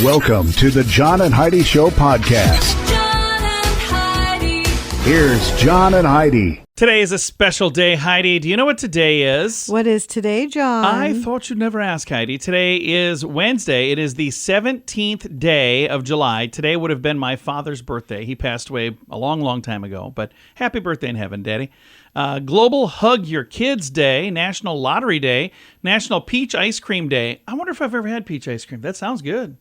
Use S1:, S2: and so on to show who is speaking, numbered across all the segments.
S1: Welcome to the John and Heidi Show podcast.
S2: John and Heidi.
S1: Here's John and Heidi.
S3: Today is a special day, Heidi. Do you know what today is?
S4: What is today, John?
S3: I thought you'd never ask, Heidi. Today is Wednesday. It is the 17th day of July. Today would have been my father's birthday. He passed away a long, long time ago, but happy birthday in heaven, Daddy. Global Hug Your Kids Day, National Lottery Day, National Peach Ice Cream Day. I wonder if I've ever had peach ice cream. That sounds good.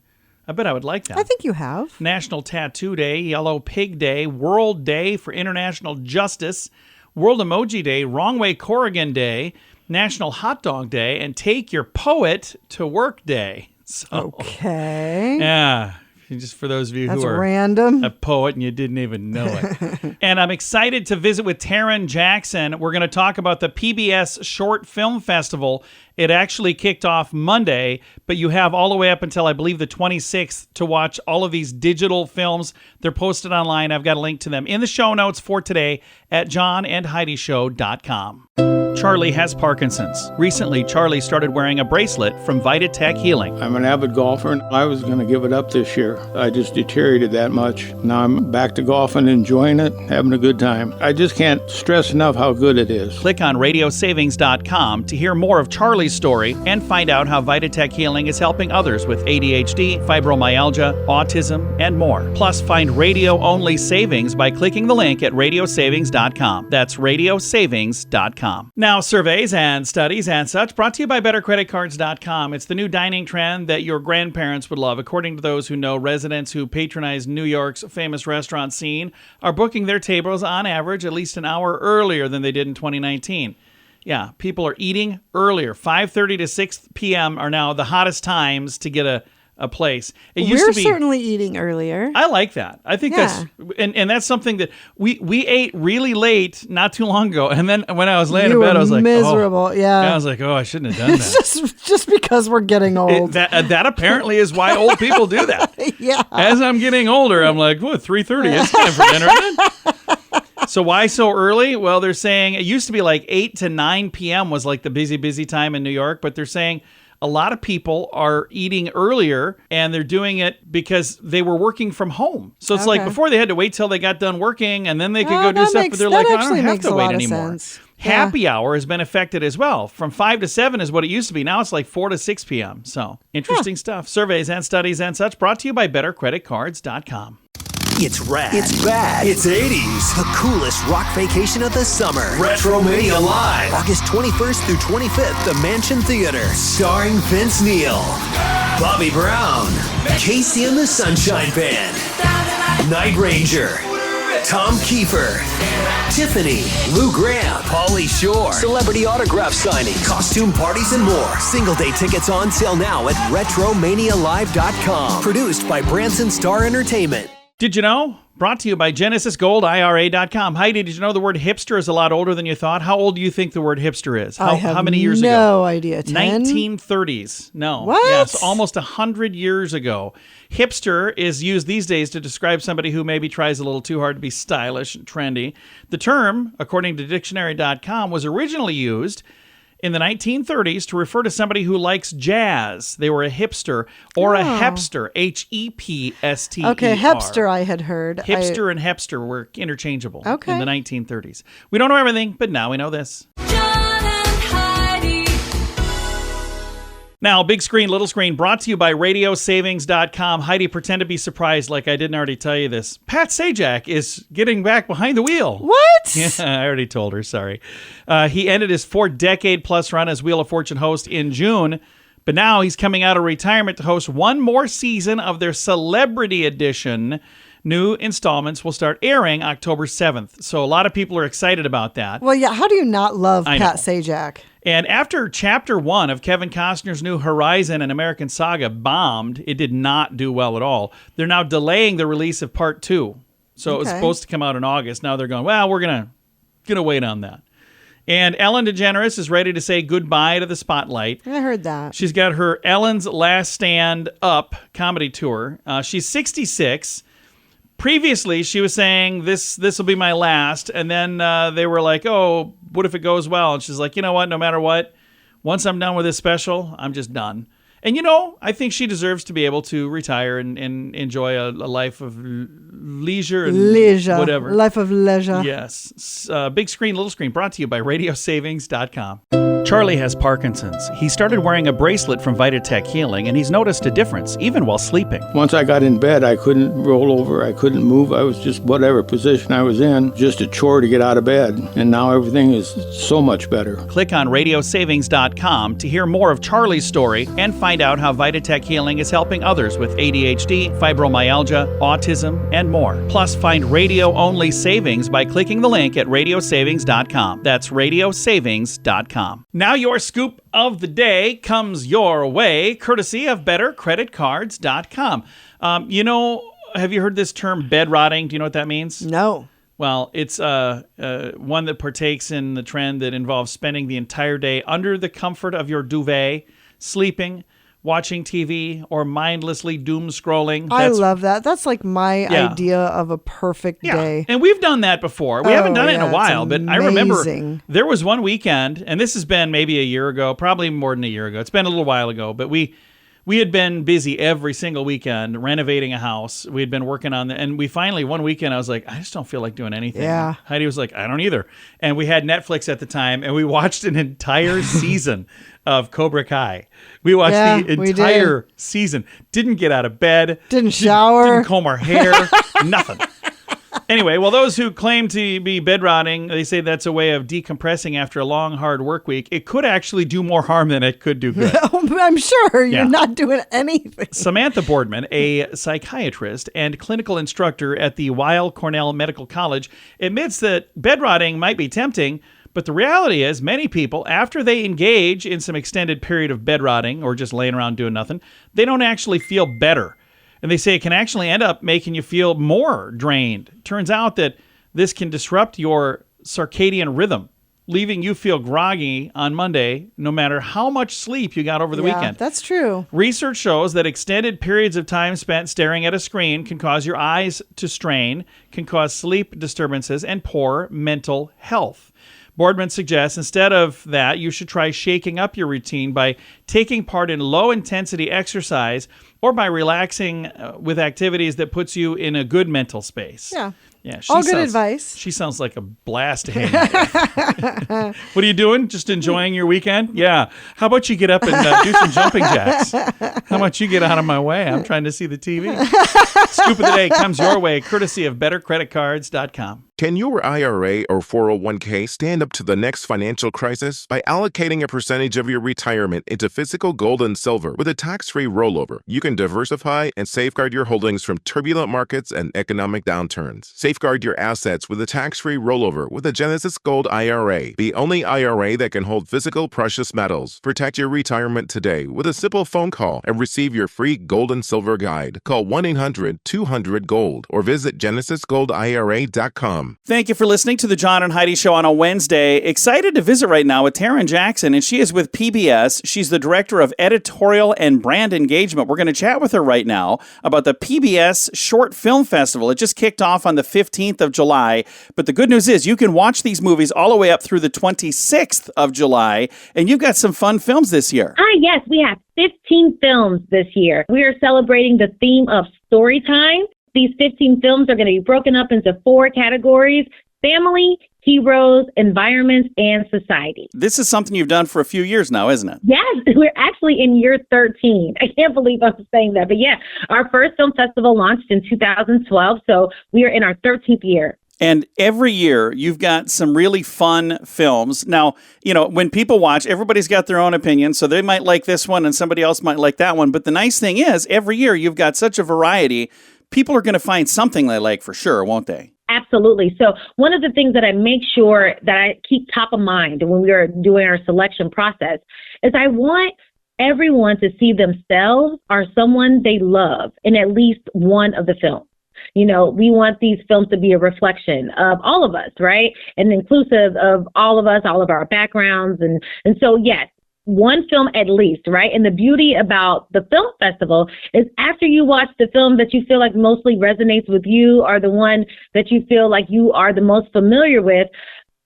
S3: I bet I would like that.
S4: I think you have.
S3: National Tattoo Day, Yellow Pig Day, World Day for International Justice, World Emoji Day, Wrong Way Corrigan Day, National Hot Dog Day, and Take Your Poet to Work Day. So,
S4: okay.
S3: Yeah. Just for those of you who are
S4: random.
S3: A poet and you didn't even know it. And I'm excited to visit with Taryn Jackson. We're going to talk about the PBS Short Film Festival. It actually kicked off Monday, but you have all the way up until, I believe, the 26th to watch all of these digital films. They're posted online. I've got a link to them in the show notes for today at johnandheidishow.com. Charlie has Parkinson's. Recently, Charlie started wearing a bracelet from Vitatech Healing.
S5: I'm an avid golfer, and I was going to give it up this year. I just deteriorated that much. Now I'm back to golfing, enjoying it, having a good time. I just can't stress enough how good it is.
S3: Click on radiosavings.com to hear more of Charlie's story and find out how Vitatech Healing is helping others with ADHD, fibromyalgia, autism, and more. Plus, find radio-only savings by clicking the link at radiosavings.com. That's radiosavings.com. Now, surveys and studies and such brought to you by BetterCreditCards.com. It's the new dining trend that your grandparents would love. According to those who know, residents who patronize New York's famous restaurant scene are booking their tables on average at least an hour earlier than they did in 2019. Yeah, people are eating earlier. 5:30 to 6 p.m. are now the hottest times to get a place. It used
S4: We're
S3: to be,
S4: certainly eating earlier.
S3: I like that. I think that's and that's something that we ate really late not too long ago. And then when I was laying in bed, I was like,
S4: miserable. I
S3: was like, I shouldn't have done that.
S4: just because we're getting old.
S3: That apparently is why old people do that.
S4: Yeah.
S3: As I'm getting older, I'm like, 3:30. It's time for dinner. So why so early? Well, they're saying it used to be like 8 to 9 p.m. was like the busy time in New York, but they're saying a lot of people are eating earlier, and they're doing it because they were working from home. So it's like before they had to wait till they got done working, and then they could go do stuff, but they're like, I don't have to wait anymore. Happy hour has been affected as well. From 5 to 7 is what it used to be. Now it's like 4 to 6 p.m. So interesting stuff. Surveys and studies and such brought to you by BetterCreditCards.com.
S6: It's rad. It's bad. It's 80s. The coolest rock vacation of the summer. Retromania Live. August 21st through 25th, the Mansion Theater. Starring Vince Neil, Bobby Brown, Casey and the Sunshine Band, Night Ranger, Tom Kiefer, Tiffany, Lou Graham, Pauly Shore, celebrity autograph signing, costume parties, and more. Single day tickets on sale now at RetromaniaLive.com. Produced by Branson Star Entertainment.
S3: Did you know? Brought to you by GenesisGoldIRA.com. Heidi, did you know the word hipster is a lot older than you thought? How old do you think the word hipster is? How many years ago?
S4: No idea. 10?
S3: 1930s. No.
S4: What?
S3: Yes, almost 100 years ago. Hipster is used these days to describe somebody who maybe tries a little too hard to be stylish and trendy. The term, according to dictionary.com, was originally used in the 1930s to refer to somebody who likes jazz. They were a hipster or a hepster, H-E-P-S-T-E-R.
S4: Okay, hepster I had heard.
S3: Hipster and hepster were interchangeable
S4: in
S3: the 1930s. We don't know everything, but now we know this.
S2: John and Heidi.
S3: Now, big screen, little screen, brought to you by radiosavings.com. Heidi, pretend to be surprised like I didn't already tell you this. Pat Sajak is getting back behind the wheel.
S4: What?
S3: Yeah, I already told her, sorry. He ended his 4-decade-plus run as Wheel of Fortune host in June, but now he's coming out of retirement to host one more season of their Celebrity Edition. New installments will start airing October 7th. So a lot of people are excited about that.
S4: Well, yeah, how do you not love Pat Sajak?
S3: And after Chapter 1 of Kevin Costner's new Horizon and American Saga bombed, it did not do well at all. They're now delaying the release of Part 2. So it was supposed to come out in August. Now they're going, well, we're gonna wait on that. And Ellen DeGeneres is ready to say goodbye to the spotlight.
S4: I heard that.
S3: She's got her Ellen's Last Stand Up comedy tour. She's 66. Previously, she was saying, this will be my last. And then they were like, oh, what if it goes well? And she's like, you know what? No matter what, once I'm done with this special, I'm just done. And, I think she deserves to be able to retire and enjoy a life of leisure and whatever.
S4: Life of leisure.
S3: Yes. Big screen, little screen, brought to you by radiosavings.com. Charlie has Parkinson's. He started wearing a bracelet from Vitatech Healing, and he's noticed a difference, even while sleeping.
S5: Once I got in bed, I couldn't roll over. I couldn't move. I was just whatever position I was in, just a chore to get out of bed. And now everything is so much better.
S3: Click on radiosavings.com to hear more of Charlie's story and find out how Vitatech Healing is helping others with ADHD, fibromyalgia, autism, and more. Plus, find radio-only savings by clicking the link at radiosavings.com. That's radiosavings.com. Now your scoop of the day comes your way, courtesy of bettercreditcards.com. Have you heard this term bed rotting? Do you know what that means?
S4: No.
S3: Well, it's one that partakes in the trend that involves spending the entire day under the comfort of your duvet, sleeping, watching TV, or mindlessly doom scrolling.
S4: I love that. That's like my idea of a perfect day.
S3: And we've done that before. We haven't done it in a while, but I remember there was one weekend, and this has been maybe a year ago, probably more than a year ago. It's been a little while ago, but we had been busy every single weekend renovating a house. We had been working on and we finally, one weekend, I was like, I just don't feel like doing anything.
S4: Yeah.
S3: Heidi was like, I don't either. And we had Netflix at the time, and we watched an entire season of Cobra Kai. We watched the entire season. Didn't get out of bed.
S4: Didn't shower.
S3: Didn't comb our hair. Nothing. Anyway, well, those who claim to be bed rotting, they say that's a way of decompressing after a long, hard work week. It could actually do more harm than it could do good.
S4: I'm sure you're not doing anything.
S3: Samantha Boardman, a psychiatrist and clinical instructor at the Weill Cornell Medical College, admits that bed rotting might be tempting, but the reality is many people, after they engage in some extended period of bed rotting or just laying around doing nothing, they don't actually feel better. And they say it can actually end up making you feel more drained. Turns out that this can disrupt your circadian rhythm, leaving you feel groggy on Monday, no matter how much sleep you got over the weekend.
S4: That's true.
S3: Research shows that extended periods of time spent staring at a screen can cause your eyes to strain, can cause sleep disturbances, and poor mental health. Boardman suggests instead of that, you should try shaking up your routine by taking part in low-intensity exercise or by relaxing with activities that puts you in a good mental space.
S4: Yeah, all good advice.
S3: She sounds like a blast to hang out with. What are you doing? Just enjoying your weekend? Yeah. How about you get up and do some jumping jacks? How about you get out of my way? I'm trying to see the TV. Scoop of the day comes your way, courtesy of bettercreditcards.com.
S7: Can your IRA or 401k stand up to the next financial crisis? By allocating a percentage of your retirement into physical gold and silver with a tax-free rollover, you can diversify and safeguard your holdings from turbulent markets and economic downturns. Safeguard your assets with a tax-free rollover with a Genesis Gold IRA, the only IRA that can hold physical precious metals. Protect your retirement today with a simple phone call and receive your free gold and silver guide. Call 1-800-200-GOLD or visit genesisgoldira.com.
S3: Thank you for listening to the John and Heidi Show on a Wednesday. Excited to visit right now with Taryn Jackson, and she is with PBS. She's the Director of Editorial and Brand Engagement. We're going to chat with her right now about the PBS Short Film Festival. It just kicked off on the 15th of July, but the good news is you can watch these movies all the way up through the 26th of July, and you've got some fun films this year.
S8: Hi, yes, we have 15 films this year. We are celebrating the theme of story time. These 15 films are going to be broken up into 4 categories: family, heroes, environments, and society.
S3: This is something you've done for a few years now, isn't it?
S8: Yes, we're actually in year 13. I can't believe I'm saying that. But yeah, our first film festival launched in 2012, so we are in our 13th year.
S3: And every year, you've got some really fun films. Now, when people watch, everybody's got their own opinion, so they might like this one and somebody else might like that one. But the nice thing is, every year, you've got such a variety. People are going to find something they like for sure, won't they?
S8: Absolutely. So one of the things that I make sure that I keep top of mind when we are doing our selection process is I want everyone to see themselves or someone they love in at least one of the films. We want these films to be a reflection of all of us, right? And inclusive of all of us, all of our backgrounds. And so, yes, one film at least, right? And the beauty about the film festival is after you watch the film that you feel like mostly resonates with you or the one that you feel like you are the most familiar with,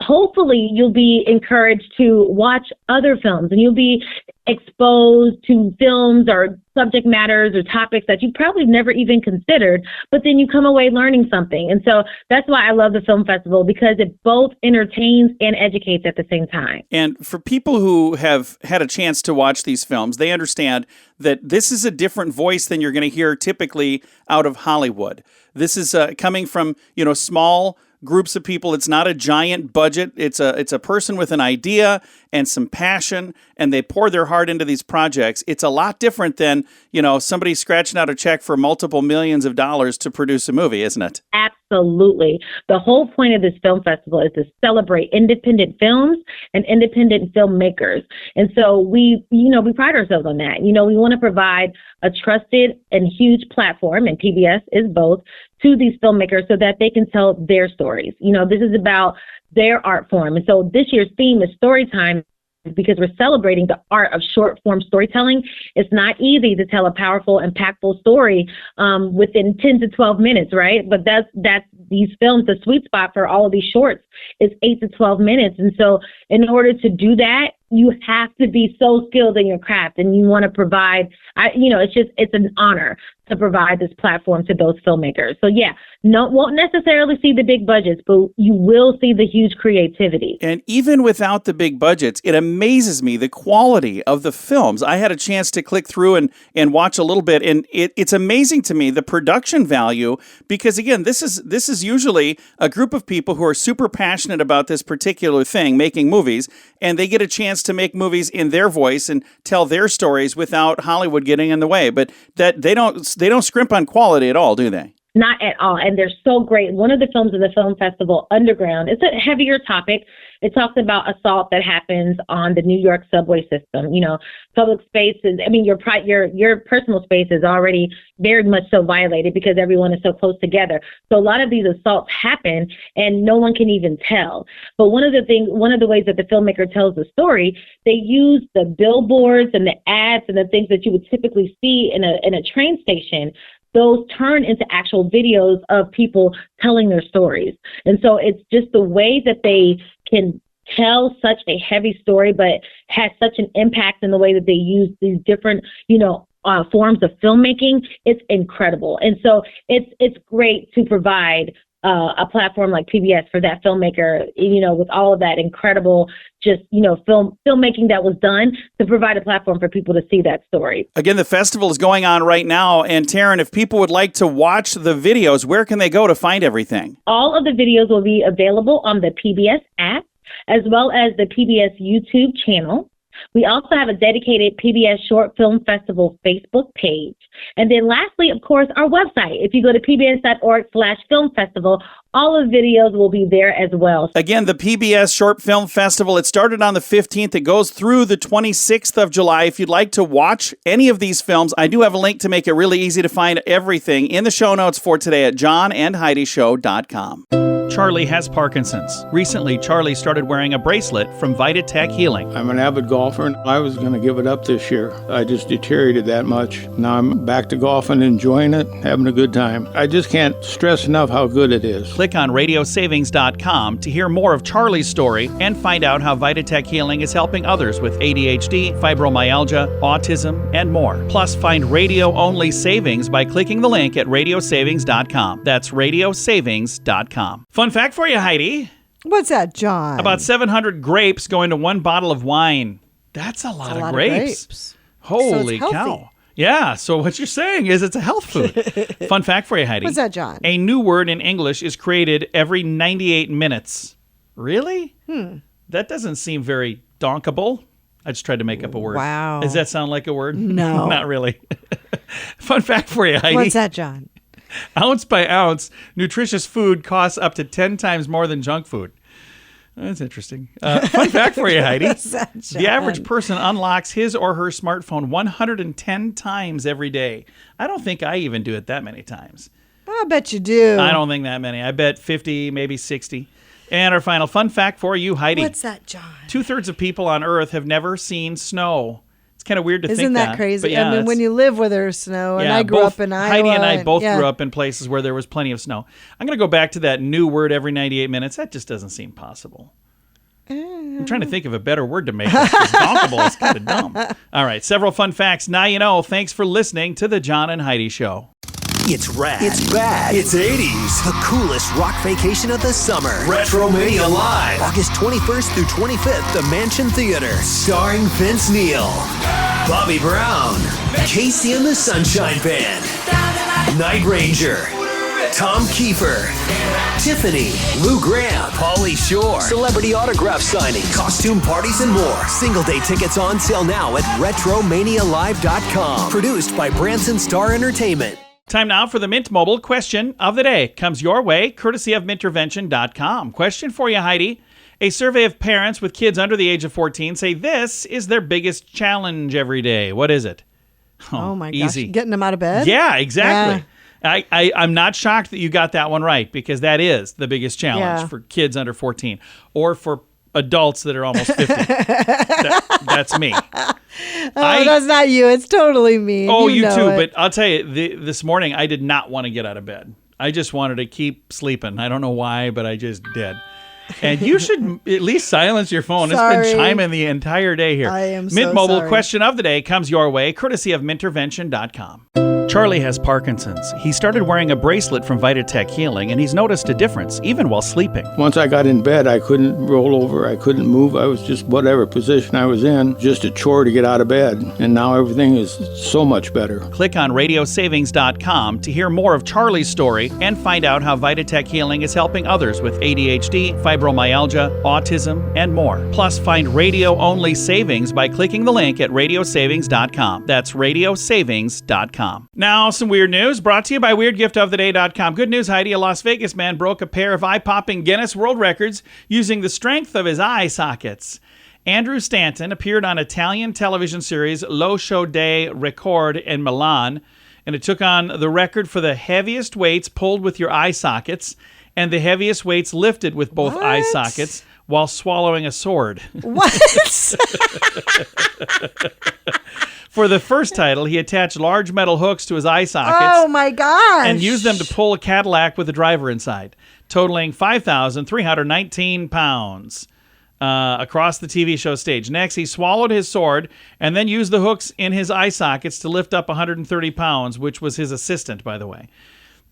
S8: hopefully you'll be encouraged to watch other films, and you'll be exposed to films or subject matters or topics that you probably never even considered, but then you come away learning something. And so that's why I love the film festival, because it both entertains and educates at the same time.
S3: And for people who have had a chance to watch these films, they understand that this is a different voice than you're going to hear typically out of Hollywood. This is coming from, small groups of people. It's not a giant budget. It's a person with an idea and some passion, and they pour their heart into these projects. It's a lot different than, somebody scratching out a check for multiple millions of dollars to produce a movie, isn't it?
S8: Absolutely. The whole point of this film festival is to celebrate independent films and independent filmmakers. And so we pride ourselves on that. We want to provide a trusted and huge platform, and PBS is both, to these filmmakers so that they can tell their stories. This is about their art form. And so this year's theme is story time, because we're celebrating the art of short form storytelling. It's not easy to tell a powerful, impactful story within 10 to 12 minutes, right? But that's these films, the sweet spot for all of these shorts is 8 to 12 minutes. And so in order to do that, you have to be so skilled in your craft, and you want to provide, it's an honor to provide this platform to those filmmakers. So won't necessarily see the big budgets, but you will see the huge creativity.
S3: And even without the big budgets, it amazes me the quality of the films. I had a chance to click through and watch a little bit, and it's amazing to me the production value, because again, this is usually a group of people who are super passionate about this particular thing, making movies, and they get a chance to make movies in their voice and tell their stories without Hollywood getting in the way. But that they don't scrimp on quality at all, do they?
S8: Not at all. And they're so great. One of the films in the film festival, Underground, it's a heavier topic. It talks about assault that happens on the New York subway system. Public spaces. Your personal space is already very much so violated because everyone is so close together. So a lot of these assaults happen and no one can even tell. But one of the ways that the filmmaker tells the story, they use the billboards and the ads and the things that you would typically see in a train station. Those turn into actual videos of people telling their stories. And so it's just the way that they can tell such a heavy story, but has such an impact in the way that they use these different, forms of filmmaking. It's incredible. And so it's great to provide a platform like PBS for that filmmaker, with all of that incredible filmmaking that was done, to provide a platform for people to see that story.
S3: Again, the festival is going on right now. And Taryn, if people would like to watch the videos, where can they go to find everything?
S8: All of the videos will be available on the PBS app, as well as the PBS YouTube channel. We also have a dedicated PBS Short Film Festival Facebook page. And then lastly, of course, our website. If you go to pbs.org/film festival, all of the videos will be there as well.
S3: Again, the PBS Short Film Festival, it started on the 15th. It goes through the 26th of July. If you'd like to watch any of these films, I do have a link to make it really easy to find everything in the show notes for today at johnandheidishow.com. Charlie has Parkinson's. Recently, Charlie started wearing a bracelet from VitaTech Healing.
S5: I'm an avid golfer, and I was going to give it up this year. I just deteriorated that much. Now I'm back to golfing, enjoying it, having a good time. I just can't stress enough how good it is.
S3: Click on radiosavings.com to hear more of Charlie's story and find out how VitaTech Healing is helping others with ADHD, fibromyalgia, autism, and more. Plus, find radio-only savings by clicking the link at radiosavings.com. That's radiosavings.com. Fun fact for you, Heidi.
S4: What's that, John?
S3: About 700 grapes going to one bottle of wine. That's a lot of grapes. Holy cow. Yeah, so what you're saying is it's a health food. Fun fact for you, Heidi.
S4: What's that, John?
S3: A new word in English is created every 98 minutes. Really? That doesn't seem very donkable. I just tried to make up a word.
S4: Wow.
S3: Does that sound like a word?
S4: No.
S3: Not really. Fun fact for you, Heidi.
S4: What's that, John?
S3: Ounce by ounce, nutritious food costs up to 10 times more than junk food. That's interesting. Fun fact for you, Heidi. The average person unlocks his or her smartphone 110 times every day. I don't think I even do it that many times.
S4: I bet you do.
S3: I don't think that many. I bet 50, maybe 60. And our final fun fact for you, Heidi.
S4: What's that, John?
S3: 2/3 of people on Earth have never seen snow. It's kind of weird to think that.
S4: Isn't that crazy?
S3: Yeah,
S4: I mean, when you live where there's snow, and I grew up in Iowa.
S3: Heidi and I both grew up in places where there was plenty of snow. I'm going to go back to that new word every 98 minutes. That just doesn't seem possible. I'm trying to think of a better word to make it. 'Cause donkable is kind of dumb. All right, several fun facts. Now you know. Thanks for listening to The John and Heidi Show.
S6: It's rad. It's bad. It's 80s. The coolest rock vacation of the summer. Retromania Live. August 21st through 25th, the Mansion Theater. Starring Vince Neil, Bobby Brown, Casey and the Sunshine Band, Night Ranger, Tom Kiefer, Tiffany, Lou Graham, Pauly Shore, celebrity autograph signing, costume parties, and more. Single day tickets on sale now at RetromaniaLive.com. Produced by Branson Star Entertainment.
S3: Time now for the Mint Mobile question of the day. Comes your way, courtesy of Mintervention.com. Question for you, Heidi. A survey of parents with kids under the age of 14 say this is their biggest challenge every day. What is it?
S4: Oh my
S3: easy.
S4: gosh. Getting them out of bed?
S3: Yeah, exactly. Yeah. I'm not shocked that you got that one right, because that is the biggest challenge for kids under 14 or for adults that are almost 50. That's me.
S4: That's not you. It's totally me.
S3: Oh, you too.
S4: It.
S3: But I'll tell you, this morning I did not want to get out of bed. I just wanted to keep sleeping. I don't know why, but I just did. And you should at least silence your phone.
S4: Sorry.
S3: It's been chiming the entire day here.
S4: I am
S3: Mint
S4: so
S3: Mobile
S4: sorry.
S3: question of the day comes your way, courtesy of Mintervention.com. Charlie has Parkinson's. He started wearing a bracelet from Vitatech Healing, and he's noticed a difference, even while sleeping.
S5: Once I got in bed, I couldn't roll over. I couldn't move. I was just whatever position I was in, just a chore to get out of bed. And now everything is so much better.
S3: Click on radiosavings.com to hear more of Charlie's story and find out how Vitatech Healing is helping others with ADHD, fibromyalgia, autism, and more. Plus, find radio-only savings by clicking the link at radiosavings.com. That's radiosavings.com. Now, some weird news brought to you by WeirdGiftOfTheDay.com. Good news, Heidi. A Las Vegas man broke a pair of eye-popping Guinness World Records using the strength of his eye sockets. Andrew Stanton appeared on Italian television series Lo Show dei Record in Milan, and it took on the record for the heaviest weights pulled with your eye sockets and the heaviest weights lifted with both eye sockets while swallowing a sword.
S4: What?
S3: For the first title, he attached large metal hooks to his eye sockets.
S4: Oh my gosh.
S3: And used them to pull a Cadillac with the driver inside, totaling 5,319 pounds across the TV show stage. Next, he swallowed his sword and then used the hooks in his eye sockets to lift up 130 pounds, which was his assistant, by the way.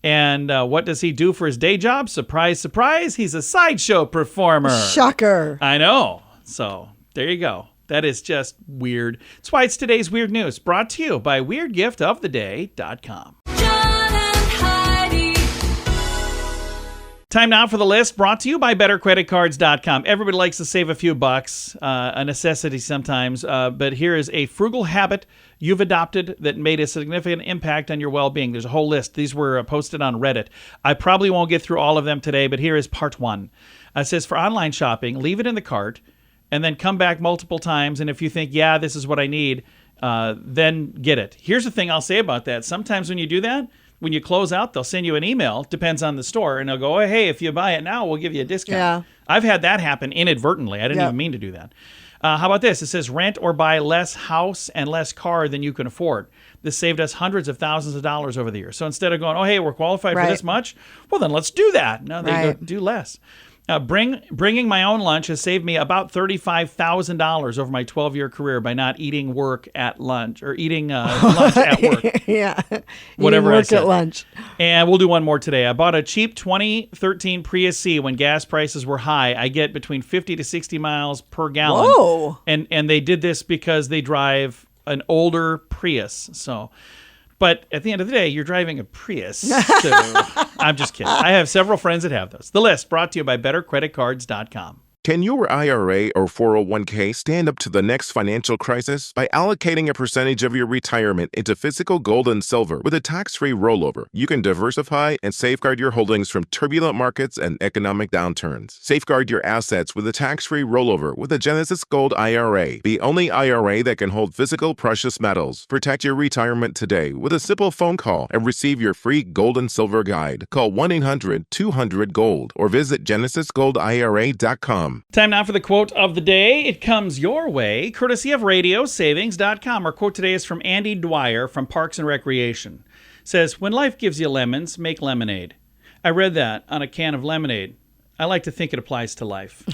S3: And what does he do for his day job? Surprise, surprise, he's a sideshow performer.
S4: Shocker.
S3: I know. So there you go. That is just weird. That's why it's today's weird news, brought to you by WeirdGiftOfTheDay.com.
S2: John and Heidi.
S3: Time now for the list, brought to you by BetterCreditCards.com. Everybody likes to save a few bucks, a necessity sometimes, but here is a frugal habit you've adopted that made a significant impact on your well-being. There's a whole list. These were posted on Reddit. I probably won't get through all of them today, but here is part one. It says, for online shopping, leave it in the cart, and then come back multiple times, and if you think, yeah, this is what I need, then get it. Here's the thing I'll say about that. Sometimes when you do that, when you close out, they'll send you an email, depends on the store, and they'll go, oh, hey, if you buy it now, we'll give you a discount.
S4: Yeah.
S3: I've had that happen inadvertently. I didn't even mean to do that. How about this? It says rent or buy less house and less car than you can afford. This saved us hundreds of thousands of dollars over the years. So instead of going, oh, hey, we're qualified for this much, well, then let's do that. No, they go do less. Bringing my own lunch has saved me about $35,000 over my 12-year career by not eating work at lunch or eating lunch at work.
S4: Yeah.
S3: Whatever
S4: work
S3: I said.
S4: at lunch.
S3: And we'll do one more today. I bought a cheap 2013 Prius C when gas prices were high. I get between 50 to 60 miles per gallon.
S4: Whoa.
S3: And they did this because they drive an older Prius. So, but at the end of the day, you're driving a Prius. So I'm just kidding. I have several friends that have those. The list brought to you by BetterCreditCards.com.
S7: Can your IRA or 401k stand up to the next financial crisis by allocating a percentage of your retirement into physical gold and silver with a tax-free rollover? You can diversify and safeguard your holdings from turbulent markets and economic downturns. Safeguard your assets with a tax-free rollover with a Genesis Gold IRA, the only IRA that can hold physical precious metals. Protect your retirement today with a simple phone call and receive your free gold and silver guide. Call 1-800-200-GOLD or visit genesisgoldira.com.
S3: Time now for the quote of the day. It comes your way, courtesy of radiosavings.com. Our quote today is from Andy Dwyer from Parks and Recreation. It says, when life gives you lemons, make lemonade. I read that on a can of lemonade. I like to think it applies to life.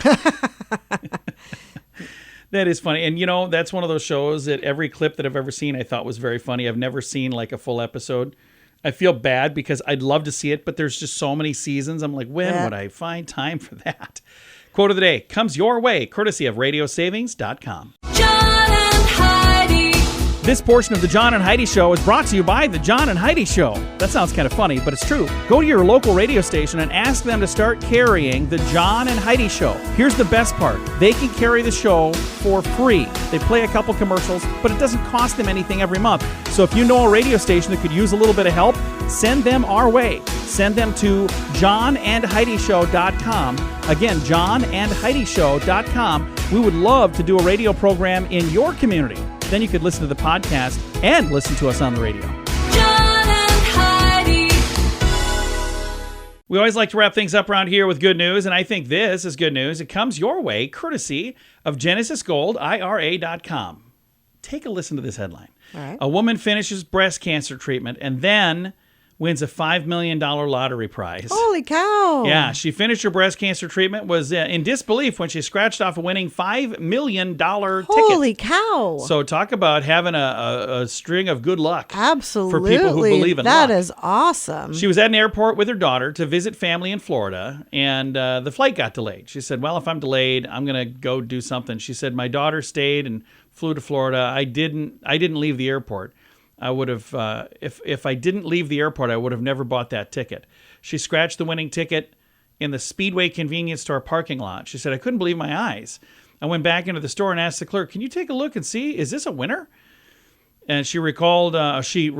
S3: That is funny. And, that's one of those shows that every clip that I've ever seen I thought was very funny. I've never seen like a full episode. I feel bad because I'd love to see it, but there's just so many seasons. I'm like, when would I find time for that? Quote of the day comes your way, courtesy of radiosavings.com.
S2: John and Heidi.
S3: This portion of the John and Heidi Show is brought to you by the John and Heidi Show. That sounds kind of funny, but it's true. Go to your local radio station and ask them to start carrying the John and Heidi Show. Here's the best part. They can carry the show for free. They play a couple commercials, but it doesn't cost them anything every month. So if you know a radio station that could use a little bit of help, send them our way. Send them to johnandheidishow.com. Again, johnandheidishow.com. We would love to do a radio program in your community. Then you could listen to the podcast and listen to us on the radio.
S2: John and Heidi.
S3: We always like to wrap things up around here with good news, and I think this is good news. It comes your way courtesy of GenesisGoldIRA.com. Take a listen to this headline.
S4: All right.
S3: A woman finishes breast cancer treatment and then wins a $5 million lottery prize.
S4: Holy cow.
S3: Yeah, she finished her breast cancer treatment, was in disbelief when she scratched off a winning $5 million ticket.
S4: Holy cow.
S3: So talk about having a string of good luck.
S4: Absolutely.
S3: For people who believe in
S4: That
S3: luck.
S4: is awesome.
S3: She was at an airport with her daughter to visit family in Florida, and the flight got delayed. She said, well, if I'm delayed, I'm going to go do something. She said, my daughter stayed and flew to Florida. I didn't leave the airport. I would have, if I didn't leave the airport, I would have never bought that ticket. She scratched the winning ticket in the Speedway convenience store parking lot. She said, I couldn't believe my eyes. I went back into the store and asked the clerk, can you take a look and see, is this a winner? And she recalled, she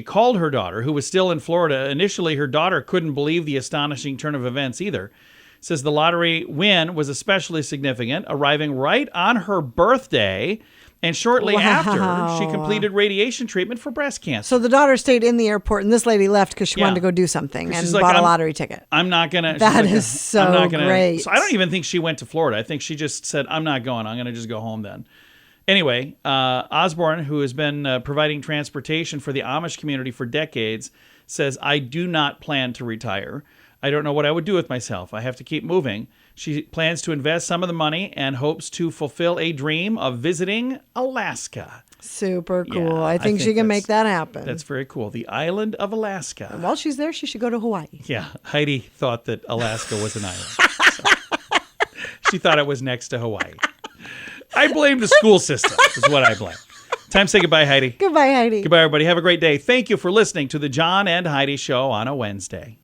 S3: called her daughter, who was still in Florida. Initially, her daughter couldn't believe the astonishing turn of events either. Says the lottery win was especially significant, arriving right on her birthday. And shortly after, she completed radiation treatment for breast cancer.
S4: So the daughter stayed in the airport, and this lady left because she wanted to go do something and bought a lottery ticket.
S3: I'm not going to.
S4: That is so great.
S3: So I don't even think she went to Florida. I think she just said, I'm not going. I'm going to just go home then. Anyway, Osborne, who has been providing transportation for the Amish community for decades, says, I do not plan to retire. I don't know what I would do with myself. I have to keep moving. She plans to invest some of the money and hopes to fulfill a dream of visiting Alaska.
S4: Super cool.
S3: Yeah,
S4: I think she can make that happen.
S3: That's very cool. The island of Alaska.
S4: And while she's there, she should go to Hawaii.
S3: Yeah. Heidi thought that Alaska was an island. So she thought it was next to Hawaii. I blame the school system is what I blame. Time to say goodbye, Heidi.
S4: Goodbye, Heidi.
S3: Goodbye, everybody. Have a great day. Thank you for listening to the John and Heidi Show on a Wednesday.